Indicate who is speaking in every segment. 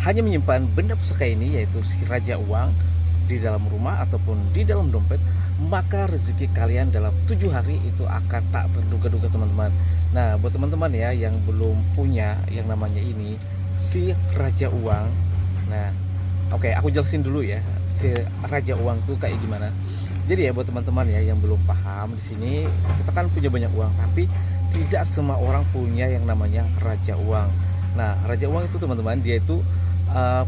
Speaker 1: hanya menyimpan benda pusaka ini, yaitu si raja uang, di dalam rumah ataupun di dalam dompet, maka rezeki kalian dalam 7 hari itu akan tak terduga-duga teman-teman. Nah, buat teman-teman ya yang belum punya yang namanya ini, si raja uang. Nah, oke, aku jelasin dulu ya, si raja uang tuh kayak gimana. Jadi ya buat teman-teman ya yang belum paham, di sini kita kan punya banyak uang, tapi tidak semua orang punya yang namanya raja uang. Nah, raja uang itu teman-teman, dia itu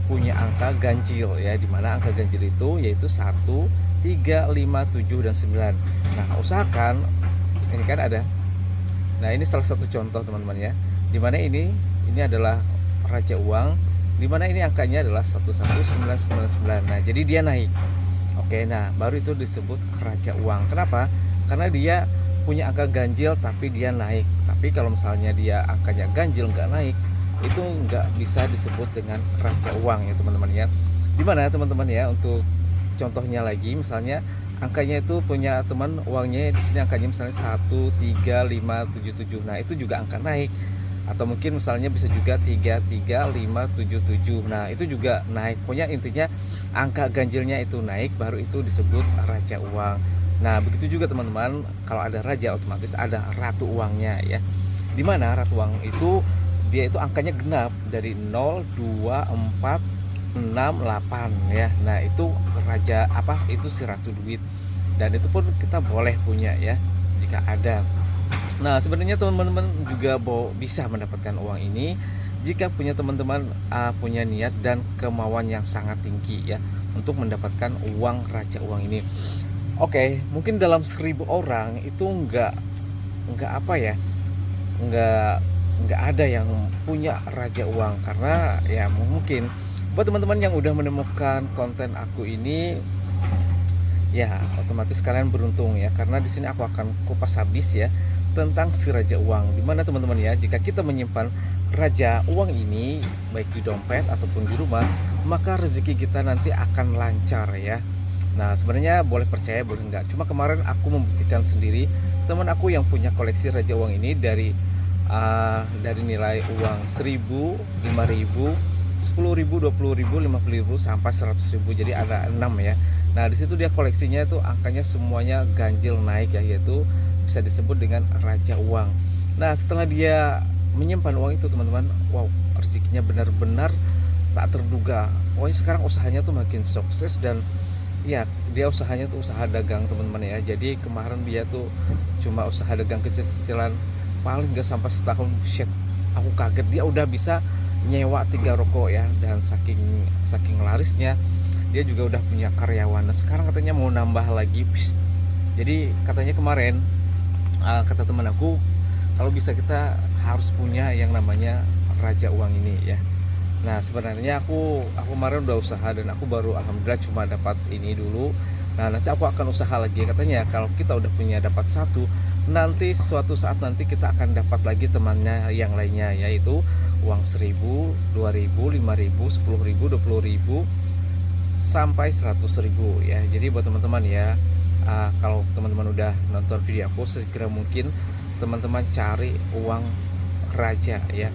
Speaker 1: punya angka ganjil ya, dimana angka ganjil itu yaitu 1, 3, 5, 7, dan 9. Nah, usahakan ini kan ada. Nah, ini salah satu contoh teman-teman ya, dimana ini adalah raja uang, dimana ini angkanya adalah 11999. Nah, jadi dia naik. Oke, nah baru itu disebut raja uang. Kenapa? Karena dia punya angka ganjil tapi dia naik. Tapi kalau misalnya dia angkanya ganjil nggak naik, itu nggak bisa disebut dengan raja uang ya teman-teman ya. Dimana teman-teman ya, untuk contohnya lagi, misalnya angkanya itu punya teman uangnya di sini angkanya misalnya 13577. Nah, itu juga angka naik. Atau mungkin misalnya bisa juga 33577. Nah, itu juga naik. Pokoknya intinya angka ganjilnya itu naik, baru itu disebut raja uang. Nah, begitu juga teman-teman, kalau ada raja otomatis ada ratu uangnya ya. Dimana ratu uang itu dia itu angkanya genap dari 0, 2, 4, 6, 8 ya. Nah, itu raja apa? Itu si ratu duit. Dan itu pun kita boleh punya ya jika ada. Nah, sebenarnya teman-teman juga bisa mendapatkan uang ini jika punya teman-teman punya niat dan kemauan yang sangat tinggi ya untuk mendapatkan uang raja uang ini. Oke, mungkin dalam 1000 orang itu nggak apa ya, nggak ada yang punya raja uang, karena ya mungkin buat teman-teman yang udah menemukan konten aku ini ya otomatis kalian beruntung ya, karena di sini aku akan kupas habis ya tentang si raja uang. Dimana teman-teman ya, jika kita menyimpan raja uang ini baik di dompet ataupun di rumah, maka rezeki kita nanti akan lancar ya. Nah, sebenarnya boleh percaya boleh enggak, cuma kemarin aku membuktikan sendiri. Teman aku yang punya koleksi raja uang ini dari nilai uang 1000, 5000, 10.000, 20.000, 50.000 sampai 100.000. Jadi ada 6 ya. Nah, di situ dia koleksinya itu angkanya semuanya ganjil naik ya, yaitu bisa disebut dengan raja uang. Nah, setelah dia menyimpan uang itu teman-teman, wow, rezekinya benar-benar tak terduga. Pokoknya sekarang usahanya tuh makin sukses, dan ya dia usahanya tuh usaha dagang teman-teman ya. Jadi kemarin dia tuh cuma usaha dagang kecil-kecilan, paling gak sampai setahun, shit, aku kaget dia udah bisa nyewa 3 ruko ya. Dan saking larisnya dia juga udah punya karyawan. Nah, sekarang katanya mau nambah lagi. Jadi katanya kemarin kata teman aku, kalau bisa kita harus punya yang namanya raja uang ini ya. Nah, sebenarnya aku kemarin udah usaha dan aku baru alhamdulillah cuma dapat ini dulu. Nah, nanti aku akan usaha lagi. Katanya kalau kita udah punya dapat satu, nanti suatu saat nanti kita akan dapat lagi temannya yang lainnya, yaitu uang 1000, 2000, 5000, 10.000, 20.000 sampai 100.000 ya. Jadi buat teman-teman ya, kalau teman-teman udah nonton video aku, segera mungkin teman-teman cari uang raja ya.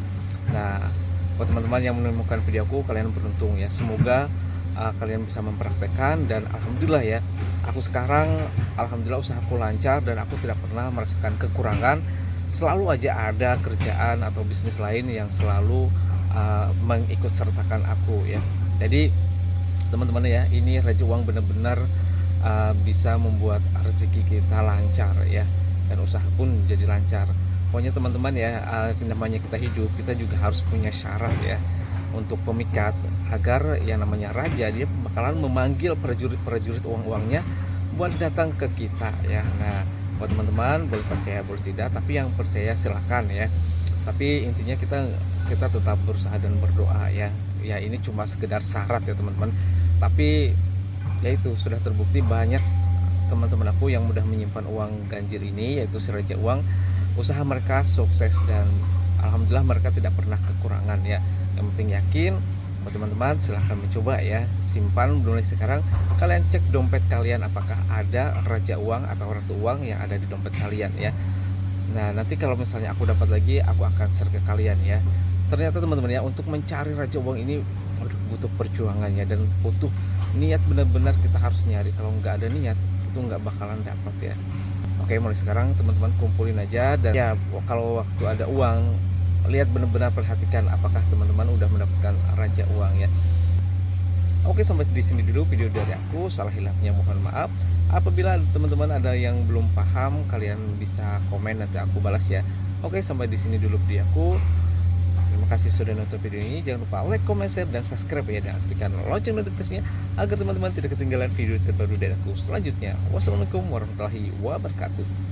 Speaker 1: Nah, buat teman-teman yang menemukan video aku, kalian beruntung ya. Semoga kalian bisa mempraktekkan, dan alhamdulillah ya, aku sekarang alhamdulillah usahaku lancar dan aku tidak pernah merasakan kekurangan. Selalu aja ada kerjaan atau bisnis lain yang selalu mengikut sertakan aku ya. Jadi teman-teman ya, ini raja uang benar-benar bisa membuat rezeki kita lancar ya, dan usaha pun jadi lancar. Pokoknya teman-teman ya, namanya kita hidup, kita juga harus punya syarat ya untuk pemikat, agar yang namanya raja dia bakalan memanggil prajurit uang-uangnya buat datang ke kita ya. Nah, buat teman-teman boleh percaya boleh tidak, tapi yang percaya silahkan ya. Tapi intinya kita tetap berusaha dan berdoa ya. Ya, ini cuma sekedar syarat ya teman-teman. Tapi ya itu sudah terbukti banyak teman-teman aku yang mudah menyimpan uang ganjil ini, yaitu si raja uang. Usaha mereka sukses dan alhamdulillah mereka tidak pernah kekurangan ya. Yang penting yakin. Buat teman-teman silahkan mencoba ya, simpan mulai sekarang. Kalian cek dompet kalian apakah ada raja uang atau ratu uang yang ada di dompet kalian ya. Nah, nanti kalau misalnya aku dapat lagi, aku akan share ke kalian ya. Ternyata teman-teman ya, untuk mencari raja uang ini butuh perjuangannya dan butuh niat, benar-benar kita harus nyari. Kalau nggak ada niat itu nggak bakalan dapat ya. Oke, mulai sekarang teman-teman kumpulin aja, dan ya kalau waktu ada uang, lihat benar-benar perhatikan apakah teman-teman udah mendapatkan raja uang ya. Oke, sampai di sini dulu video dari aku. Salah hilafnya mohon maaf. Apabila teman-teman ada yang belum paham, kalian bisa komen, nanti aku balas ya. Oke, sampai di sini dulu video aku. Terima kasih sudah nonton video ini. Jangan lupa like, comment, share, dan subscribe ya, dan aktifkan lonceng notifikasinya agar teman-teman tidak ketinggalan video terbaru dari aku selanjutnya. Wassalamualaikum warahmatullahi wabarakatuh.